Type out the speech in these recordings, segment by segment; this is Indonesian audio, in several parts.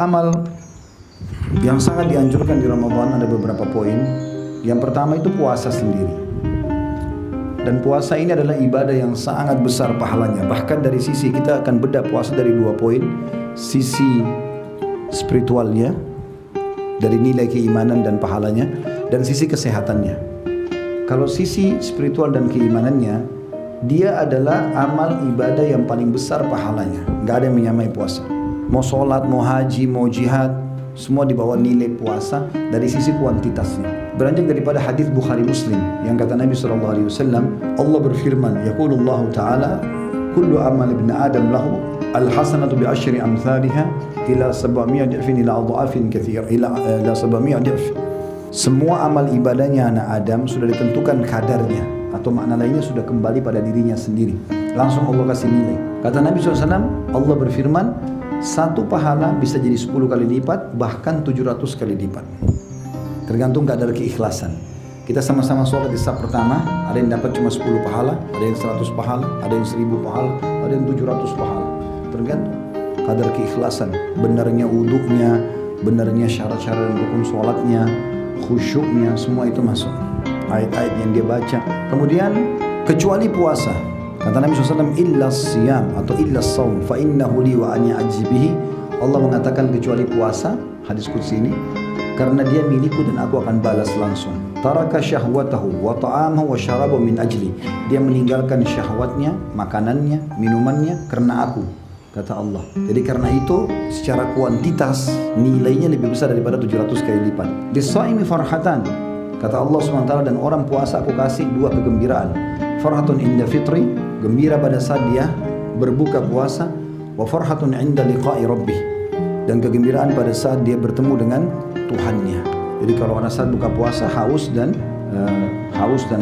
Amal yang sangat dianjurkan di Ramadan ada beberapa poin. Yang pertama itu puasa sendiri. Dan puasa ini adalah ibadah yang sangat besar pahalanya. Bahkan dari sisi kita akan bedah puasa dari dua poin. Sisi spiritualnya, dari nilai keimanan dan pahalanya, dan sisi kesehatannya. Kalau sisi spiritual dan keimanannya, dia adalah amal ibadah yang paling besar pahalanya. Gak ada yang menyamai puasa. Mau sholat, mau haji, mau jihad, semua di bawah nilai puasa dari sisi kuantitasnya. Beranjak daripada hadis Bukhari Muslim yang kata Nabi SAW, Allah berfirman, yaqulullahu ta'ala, kullu amal ibn Adam lahu al-hasanatu bi asyri amthaliha ila 700 di'fin ila adha'afin katsir ila 700 di'f. Semua amal ibadahnya anak Adam sudah ditentukan kadarnya, atau makna lainnya sudah kembali pada dirinya sendiri. Langsung Allah kasih nilai. Kata Nabi SAW, Allah berfirman, satu pahala bisa jadi 10 kali lipat, bahkan 700 kali lipat. Tergantung kadar keikhlasan. Kita sama-sama sholat di saf pertama, ada yang dapat cuma 10 pahala, ada yang 100 pahala, ada yang 1000 pahala, ada yang 700 pahala. Tergantung kadar keikhlasan, benarnya wudunya, benarnya syarat-syarat dan rukun sholatnya, khusyuknya, semua itu masuk. Ayat-ayat yang dia baca. Kemudian kecuali puasa, kata Nabi SAW, illa siyam atau illa saum fa innahu li wa ani ajibihi. Allah mengatakan kecuali puasa, hadis qudsi ini, karena dia milikku dan aku akan balas langsung. Taraka syahwatahu wa ta'amahu wa syarabahu min ajli. Dia meninggalkan syahwatnya, makanannya, minumannya karena aku, kata Allah. Jadi karena itu secara kuantitas nilainya lebih besar daripada 700 kali lipat. Lis-shaimi farhatan, kata Allah SWT, dan orang puasa aku kasih dua kegembiraan. Farhatun inda fitri, gembira pada saat dia berbuka puasa, wa farhatun inda liqa'i rabbih, dan kegembiraan pada saat dia bertemu dengan Tuhannya. Jadi kalau pada saat buka puasa haus dan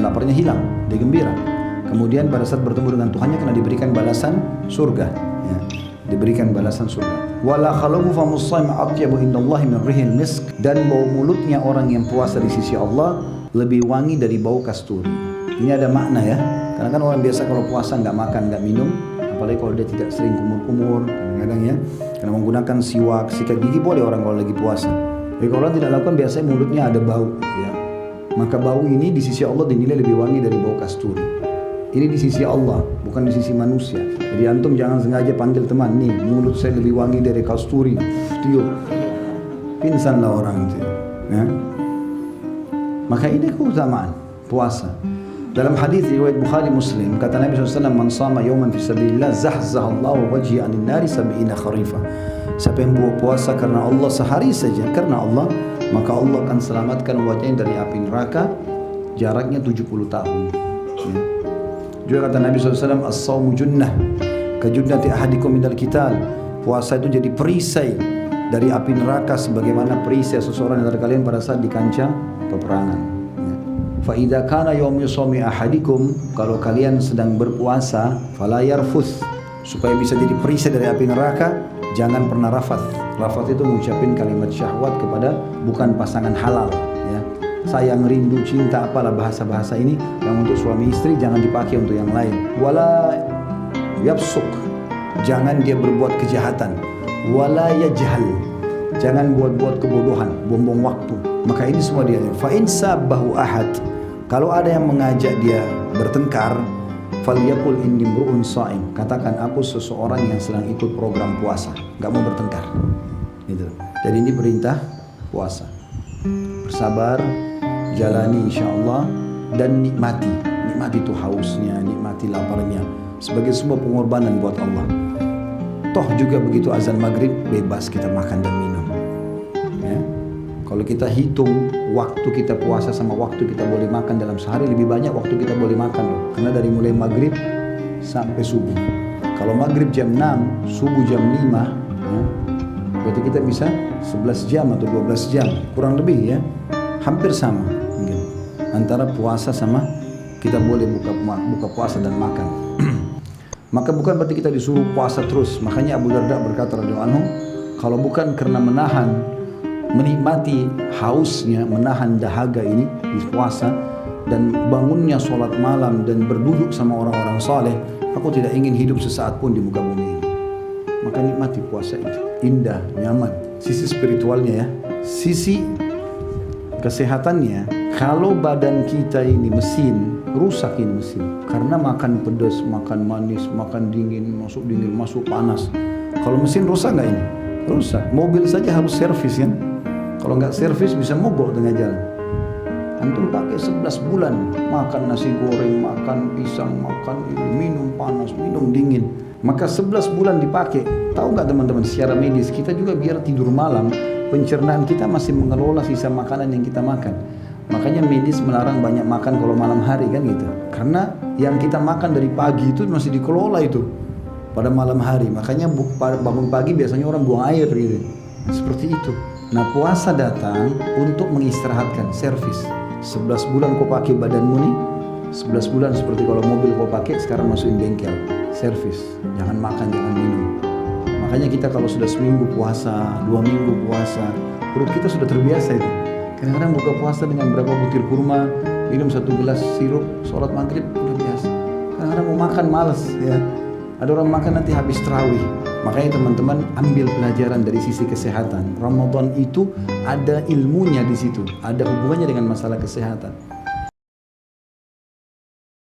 laparnya hilang, dia gembira. Kemudian pada saat bertemu dengan Tuhannya kena diberikan balasan surga, ya, diberikan balasan surga. Wala khalufu famus shaim atyabu indallahi min rihil misk, dan bau mulutnya orang yang puasa di sisi Allah lebih wangi dari bau kasturi. Ini ada makna ya, karena kan orang biasa kalau puasa nggak makan, nggak minum, apalagi kalau dia tidak sering kumur-kumur, kadang-kadang ya, karena menggunakan siwak, sikat gigi boleh orang kalau lagi puasa. Jadi kalau orang tidak lakukan, biasanya mulutnya ada bau, ya. Maka bau ini di sisi Allah dinilai lebih wangi dari bau kasturi. Ini di sisi Allah, bukan di sisi manusia. Jadi antum jangan sengaja panggil teman, nih mulut saya lebih wangi dari kasturi, tiup, pingsanlah orang itu. Ya. Maka ini keutamaan puasa. Dalam hadis riwayat Bukhari Muslim, kata Nabi SAW, man shama yawman fi sabilillah zahzahallahu wajhi 'anil nari 70 kharifa. Siapa yang puasa karena Allah sehari saja karena Allah, maka Allah akan selamatkan wajahnya dari api neraka jaraknya 70 tahun. Ya. Juga kata Nabi SAW, as-sawmu junnah kajunnati ahadikum minal qital. Puasa itu jadi perisai dari api neraka sebagaimana perisai seseorang dari kalian pada saat di kancah peperangan. Fa idza kana yawmu sawmi ahadikum, kalau kalian sedang berpuasa, fala yarfuth, supaya bisa jadi perisai dari api neraka, jangan pernah rafath. Rafath itu mengucapin kalimat syahwat kepada bukan pasangan halal, ya. Sayang, rindu, cinta, apalah bahasa-bahasa ini yang untuk suami istri jangan dipakai untuk yang lain. Wala yafsuk, jangan dia berbuat kejahatan. Wala yajhal, jangan buat-buat kebodohan, buang-buang waktu. Maka ini semua dia. Fa in sabbahu ahad, kalau ada yang mengajak dia bertengkar, falyaqul inni mru'un sha'im, katakan aku seseorang yang sedang ikut program puasa, enggak mau bertengkar. Gitu. Jadi ini perintah puasa. Bersabar, jalani insyaallah, dan nikmati itu hausnya, nikmati laparnya, sebagai sebuah pengorbanan buat Allah. Toh juga begitu azan maghrib bebas kita makan dan minum, ya. Kalau kita hitung waktu kita puasa sama waktu kita boleh makan dalam sehari, lebih banyak waktu kita boleh makan loh. Karena dari mulai maghrib sampai subuh. Kalau maghrib jam 6, subuh jam 5, ya, berarti kita bisa 11 jam atau 12 jam, kurang lebih ya. Hampir sama mungkin antara puasa sama kita boleh buka puasa dan makan. Maka bukan berarti kita disuruh puasa terus. Makanya Abu Darda berkata radhiyallahu anhu, kalau bukan karena menikmati hausnya, menahan dahaga ini di puasa, dan bangunnya sholat malam dan berduduk sama orang-orang saleh, aku tidak ingin hidup sesaat pun di muka bumi ini. Maka nikmati puasa itu, indah, nyaman. sisi spiritualnya ya. Sisi kesehatannya, kalau badan kita ini mesin, rusak ini mesin. Karena makan pedas, makan manis, makan dingin, masuk panas. Kalau mesin rusak nggak ini? Rusak. Mobil saja harus servis kan? Kalau nggak servis bisa mogok tengah jalan. Antum pakai 11 bulan makan nasi goreng, makan pisang, makan ini, minum panas, minum dingin. Maka 11 bulan dipakai. Tahu nggak teman-teman, secara medis kita juga biar tidur malam, pencernaan kita masih mengelola sisa makanan yang kita makan. Makanya medis melarang banyak makan kalau malam hari kan gitu. Karena yang kita makan dari pagi itu masih dikelola itu pada malam hari. Makanya bangun pagi biasanya orang buang air gitu. Seperti itu. Nah, puasa datang untuk mengistirahatkan, servis. 11 bulan kau pakai badanmu nih, 11 bulan seperti kalau mobil kau pakai, sekarang masukin bengkel, servis. Jangan makan, jangan minum. Makanya kita kalau sudah seminggu puasa, 2 minggu puasa, perut kita sudah terbiasa itu. Kadang-kadang buka puasa dengan berapa butir kurma, minum 1 gelas sirup, sholat maghrib, udah biasa. Kadang-kadang mau makan males ya. Ada orang makan nanti habis tarawih. Makanya teman-teman ambil pelajaran dari sisi kesehatan. Ramadan itu ada ilmunya di situ, ada hubungannya dengan masalah kesehatan.